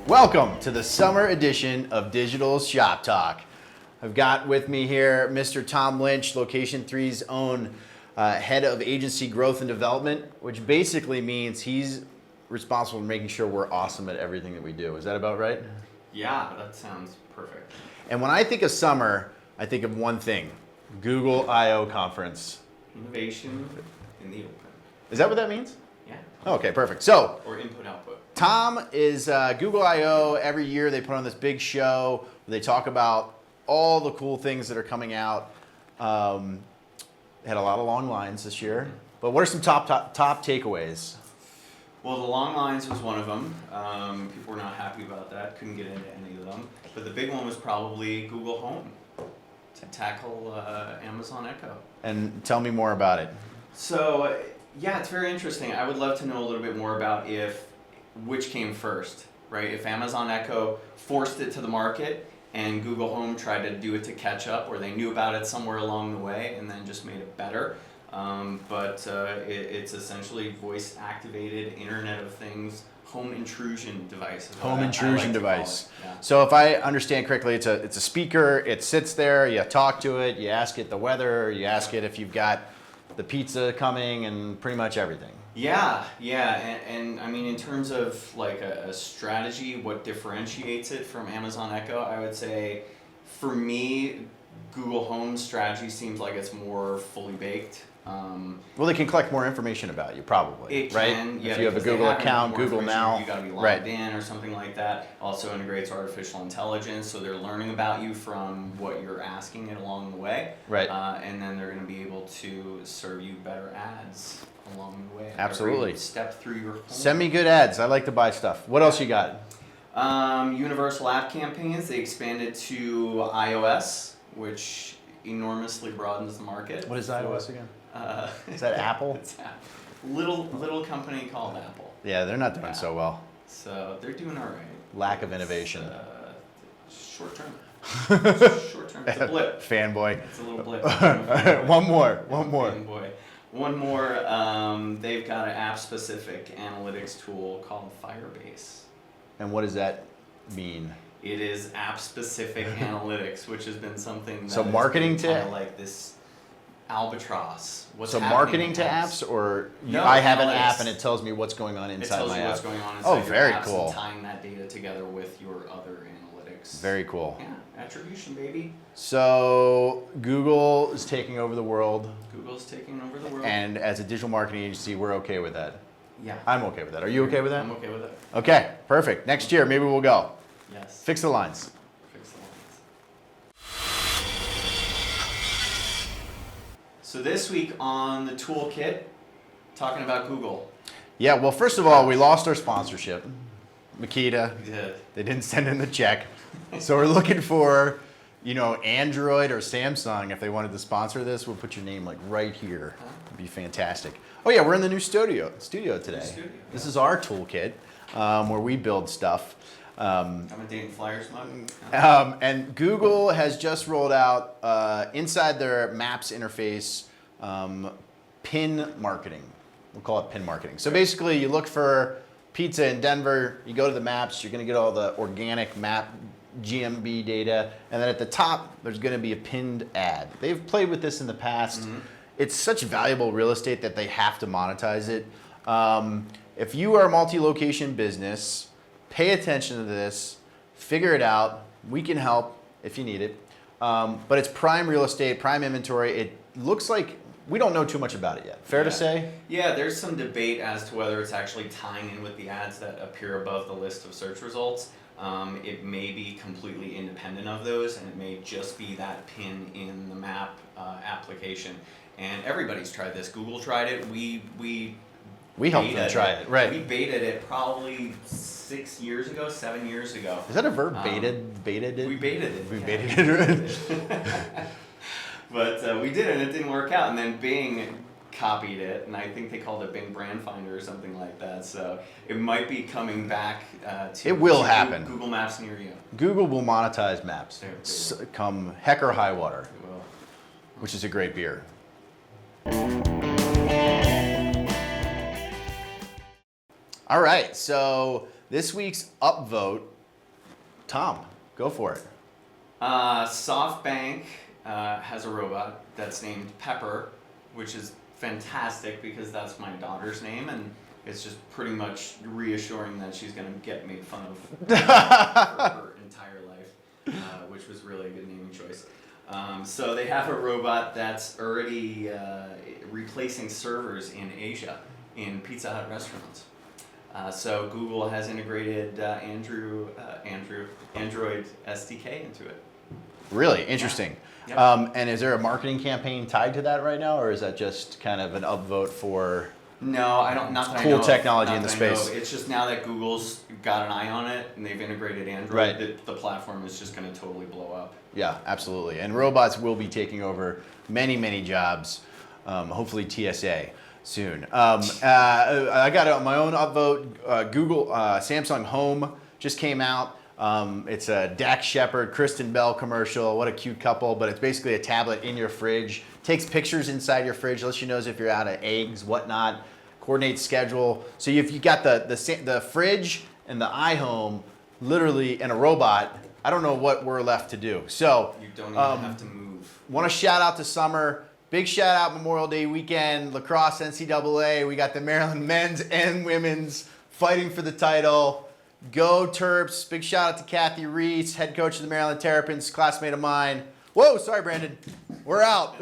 Welcome to the summer edition of Digital's Shop Talk. I've got with me here Mr. Tom Lynch, Location3's own head of agency growth and development, which basically means he's responsible for making sure we're awesome at everything that we do. Is that about right? Yeah, that sounds perfect. And when I think of summer, I think of one thing, Google I/O conference. Innovation in the open. Is that what that means? Yeah. Okay, perfect. So, Or input output. Tom is Google I/O. Every year they put on this big show where they talk about all the cool things that are coming out. Had a lot of long lines this year. But what are some top takeaways? Well, the long lines was one of them. People were not happy about that. Couldn't get into any of them. But the big one was probably Google Home to tackle Amazon Echo. And tell me more about it. So, yeah, it's very interesting. I would love to know a little bit more about which came first, right? If Amazon Echo forced it to the market and Google Home tried to do it to catch up, or they knew about it somewhere along the way and then just made it better. It's essentially voice-activated Internet of Things home intrusion device. Home intrusion device. Yeah. So if I understand correctly, it's a speaker. It sits there. You talk to it. You ask it the weather. You ask it if you've got the pizza coming, and pretty much everything. Yeah, and I mean, in terms of like a strategy, what differentiates it from Amazon Echo, I would say, for me, Google Home's strategy seems like it's more fully baked. Well, they can collect more information about you, probably. It right? can, yeah. If you have a because they Google have account, more Google information, Now, you got to be logged right? in or something like that. Also integrates artificial intelligence, so they're learning about you from what you're asking it along the way. Right. And then they're going to be able to serve you better ads along the way. Absolutely. Every step through your home. Send me good ads. I like to buy stuff. What else you got? Universal app campaigns. They expanded to iOS, which enormously broadens the market. What is iOS again? Is that yeah, Apple? It's Apple. Little company called Apple. Yeah, they're not doing so well. So they're doing all right. Lack of innovation. Short term. Short term. It's a blip. Fanboy. It's a little blip. One more. Fanboy. One more. They've got an app-specific analytics tool called Firebase. And what does that mean? It is app-specific analytics, which has been something that So marketing has been to kinda like this albatross. What's so happening marketing in to apps, or No, I have an analytics. app and it tells me what's going on It inside tells my you app. what's going on inside Oh, your very apps cool. and tying that data together with your other analytics. Very cool. Yeah, attribution, baby. So Google is taking over the world, Google's taking over the world. and as a digital marketing agency, we're okay with that. Yeah. I'm okay with that. Are you okay with that? I'm okay with it. Okay, perfect. Next year, maybe we'll go. Yes. Fix the lines. Fix the lines. So this week on the toolkit, talking about Google. Yeah, well, first of all, we lost our sponsorship. Makita, We did. they didn't send in the check. So we're looking for, Android or Samsung, if they wanted to sponsor this, we'll put your name like right here. It'd be fantastic. Oh yeah, we're in the new studio today. Studio, This is our toolkit where we build stuff. I'm a Dayton Flyers mug. And Google has just rolled out inside their Maps interface pin marketing. We'll call it pin marketing. So basically, you look for pizza in Denver, you go to the maps, you're going to get all the organic map GMB data, and then at the top, there's going to be a pinned ad. They've played with this in the past. Mm-hmm. It's such valuable real estate that they have to monetize it. If you are a multi-location business, pay attention to this, figure it out. We can help if you need it. But it's prime real estate, prime inventory. It looks like we don't know too much about it yet. Fair to say? Yeah, there's some debate as to whether it's actually tying in with the ads that appear above the list of search results. It may be completely independent of those, and it may just be that pin in the map application. And everybody's tried this. Google tried it. We helped them try it, right? We baited it probably 7 years ago. Is that a verb? Baited? We baited it. We baited it. But we did, and it didn't work out. And then Bing copied it, and I think they called it Bing Brand Finder or something like that. So it might be coming back to it will happen. Google Maps near you. Google will monetize maps come heck or high water, It will. which is a great beer. All right, so this week's upvote Tom, go for it. SoftBank has a robot that's named Pepper, which is fantastic because that's my daughter's name, and it's just pretty much reassuring that she's going to get made fun of for her entire life, which was really a good naming choice. So they have a robot that's already replacing servers in Asia in Pizza Hut restaurants. So Google has integrated Android SDK into it. Really interesting. Yeah. Yep. And is there a marketing campaign tied to that right now, or is that just kind of an upvote for? No, I don't. Not that cool I know technology of, in the not that I space. know. It's just now that Google's got an eye on it and they've integrated Android, Right. the platform is just going to totally blow up. Yeah, absolutely. And robots will be taking over many jobs. Hopefully TSA soon. I got my own upvote. Google, Samsung Home just came out. It's a Dax Shepard, Kristen Bell commercial. What a cute couple, but it's basically a tablet in your fridge. Takes pictures inside your fridge, lets you know if you're out of eggs, whatnot. Coordinates schedule. So if you got the fridge and the iHome, literally, and a robot, I don't know what we're left to do. So You don't even have to move. want to shout out to Summer. Big shout out Memorial Day weekend, lacrosse NCAA. We got the Maryland men's and women's fighting for the title. Go Terps. Big shout out to Kathy Reese, head coach of the Maryland Terrapins, classmate of mine. Whoa, sorry, Brandon. We're out.